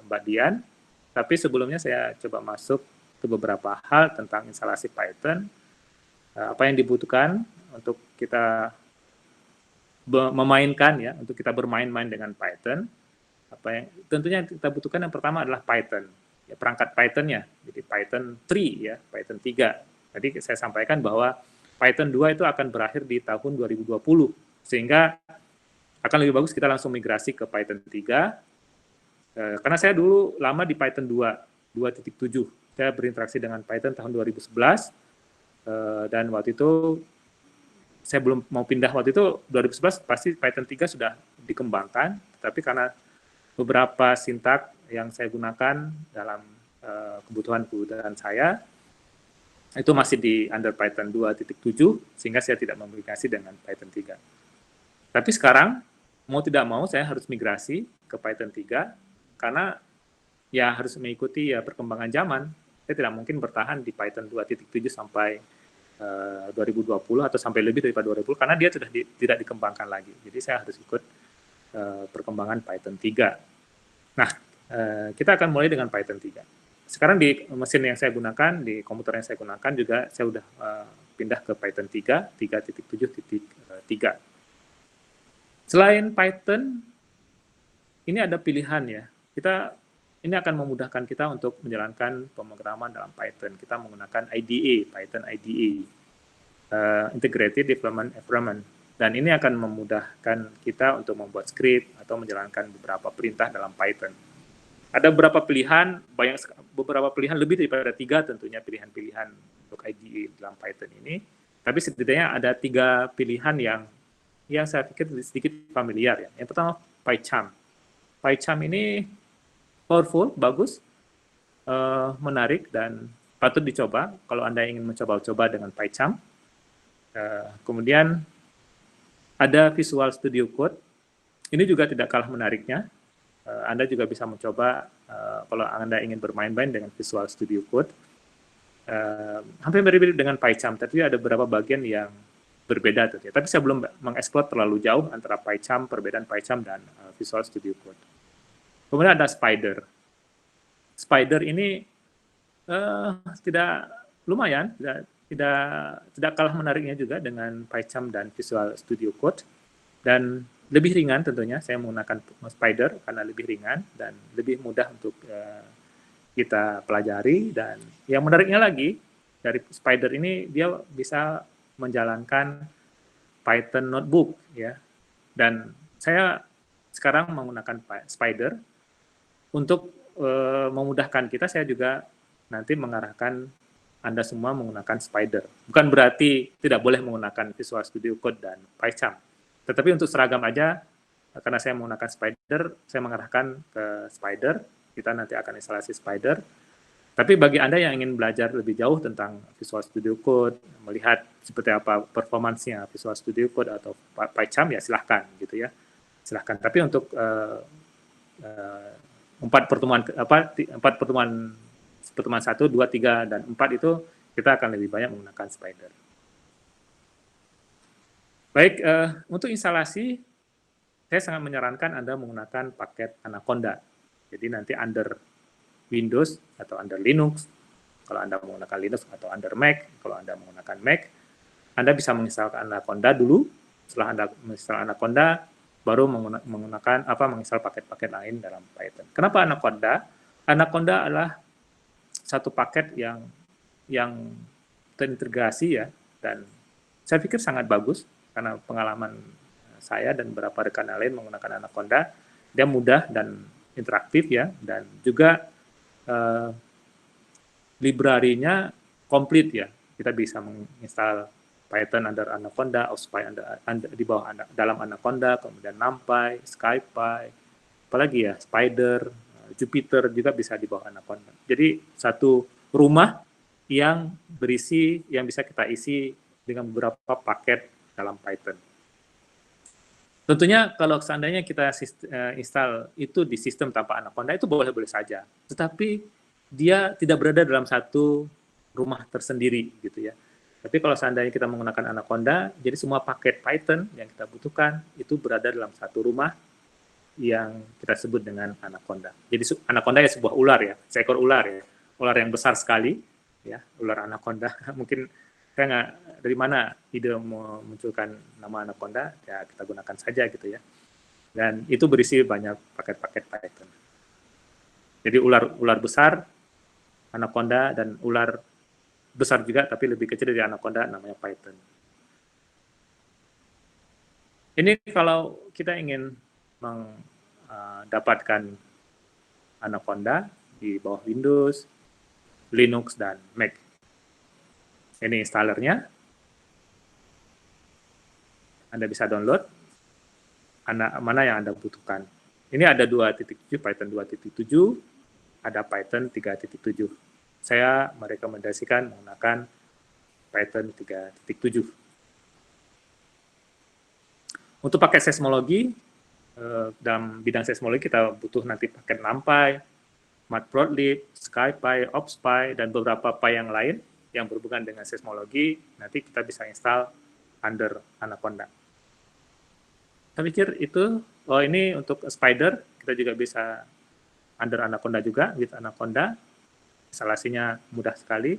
Mbak Dian, tapi sebelumnya saya coba masuk ke beberapa hal tentang instalasi Python, apa yang dibutuhkan untuk kita memainkan ya, untuk kita bermain-main dengan Python. Apa yang tentunya kita butuhkan yang pertama adalah Python, ya, perangkat Python-nya. Jadi Python 3 ya, Python 3. Tadi saya sampaikan bahwa Python 2 itu akan berakhir di tahun 2020, sehingga akan lebih bagus kita langsung migrasi ke Python 3. Karena saya dulu lama di Python 2.7. Saya berinteraksi dengan Python tahun 2011, dan waktu itu saya belum mau pindah waktu itu 2011 pasti Python 3 sudah dikembangkan, tapi karena beberapa sintak yang saya gunakan dalam kebutuhan saya itu masih di under Python 2.7, sehingga saya tidak memigrasi dengan Python 3. Tapi sekarang mau tidak mau saya harus migrasi ke Python 3 karena ya harus mengikuti ya perkembangan zaman. Saya tidak mungkin bertahan di Python 2.7 sampai 2020 atau sampai lebih daripada 2020 karena dia sudah tidak dikembangkan lagi. Jadi saya harus ikut perkembangan Python 3. Nah, kita akan mulai dengan Python 3. Sekarang di mesin yang saya gunakan, di komputer yang saya gunakan juga saya sudah pindah ke Python 3, 3.7.3. Selain Python, ini ada pilihan ya. Ini akan memudahkan kita untuk menjalankan pemrograman dalam Python. Kita menggunakan IDE, Python IDE, Integrated Development Environment. Dan ini akan memudahkan kita untuk membuat script atau menjalankan beberapa perintah dalam Python. Ada beberapa pilihan, beberapa pilihan lebih daripada 3 tentunya pilihan-pilihan untuk IDE dalam Python ini. Tapi setidaknya ada 3 pilihan yang saya pikir sedikit familiar ya. Yang pertama PyCharm. PyCharm ini powerful, bagus, menarik dan patut dicoba kalau Anda ingin mencoba-coba dengan PyCharm. Kemudian ada Visual Studio Code. Ini juga tidak kalah menariknya. Anda juga bisa mencoba kalau Anda ingin bermain-main dengan Visual Studio Code. Hampir mirip dengan PyCharm, tapi ada beberapa bagian yang berbeda tentunya. Tapi saya belum mengeksplor terlalu jauh antara PyCharm, perbedaan PyCharm dan Visual Studio Code. Kemudian ada Spider. Spider ini lumayan, tidak kalah menariknya juga dengan PyCharm dan Visual Studio Code. Dan lebih ringan tentunya, saya menggunakan Spider karena lebih ringan dan lebih mudah untuk kita pelajari. Dan yang menariknya lagi, dari Spider ini dia bisa menjalankan Python Notebook ya. Dan saya sekarang menggunakan Spider untuk memudahkan kita. Saya juga nanti mengarahkan Anda semua menggunakan Spider. Bukan berarti tidak boleh menggunakan Visual Studio Code dan PyCharm. Tetapi untuk seragam aja, karena saya menggunakan Spider, saya mengarahkan ke Spider. Kita nanti akan instalasi Spider. Tapi bagi Anda yang ingin belajar lebih jauh tentang Visual Studio Code, melihat seperti apa performansnya Visual Studio Code atau PyCharm, ya silahkan gitu ya. Silahkan. Tapi untuk 4 pertemuan 1, 2, 3, dan 4 itu kita akan lebih banyak menggunakan Spider. Baik, untuk instalasi, saya sangat menyarankan Anda menggunakan paket Anaconda. Jadi nanti under Windows atau under Linux, kalau Anda menggunakan Linux atau under Mac, kalau Anda menggunakan Mac, Anda bisa menginstalkan Anaconda dulu. Setelah Anda menginstal Anaconda, baru menginstal paket-paket lain dalam Python. Kenapa Anaconda? Anaconda adalah satu paket yang terintegrasi ya, dan saya pikir sangat bagus. Karena pengalaman saya dan beberapa rekan lain menggunakan Anaconda, dia mudah dan interaktif ya, dan juga library-nya komplit ya. Kita bisa menginstal Python under Anaconda, OSPy di bawah dalam Anaconda, kemudian NumPy, SciPy, apalagi ya Spider, Jupyter juga bisa di bawah Anaconda. Jadi satu rumah yang bisa kita isi dengan beberapa paket dalam Python. Tentunya kalau seandainya kita install itu di sistem tanpa Anaconda, itu boleh-boleh saja. Tetapi dia tidak berada dalam satu rumah tersendiri gitu ya. Tapi kalau seandainya kita menggunakan Anaconda, jadi semua paket Python yang kita butuhkan itu berada dalam satu rumah yang kita sebut dengan Anaconda. Jadi Anaconda ya sebuah ular ya, seekor ular ya, ular yang besar sekali ya, ular Anaconda. Mungkin saya nggak dari mana ide memunculkan nama Anaconda, ya kita gunakan saja gitu ya. Dan itu berisi banyak paket-paket Python. Jadi ular besar, Anaconda, dan ular besar juga tapi lebih kecil dari Anaconda namanya Python. Ini kalau kita ingin mendapatkan Anaconda di bawah Windows, Linux, dan Mac. Ini installernya. Anda bisa download mana yang Anda butuhkan. Ini ada 2.7, Python 2.7, ada Python 3.7. Saya merekomendasikan menggunakan Python 3.7. Untuk paket seismologi, dalam bidang seismologi kita butuh nanti paket NumPy, Matplotlib, SciPy, OpsPy, dan beberapa Py yang lain yang berhubungan dengan seismologi. Nanti kita bisa install under Anaconda. Saya pikir itu, ini untuk Spider, kita juga bisa under Anaconda juga, with Anaconda. Instalasinya mudah sekali.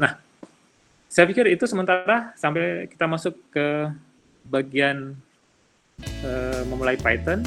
Nah, saya pikir itu sementara sampai kita masuk ke bagian memulai Python.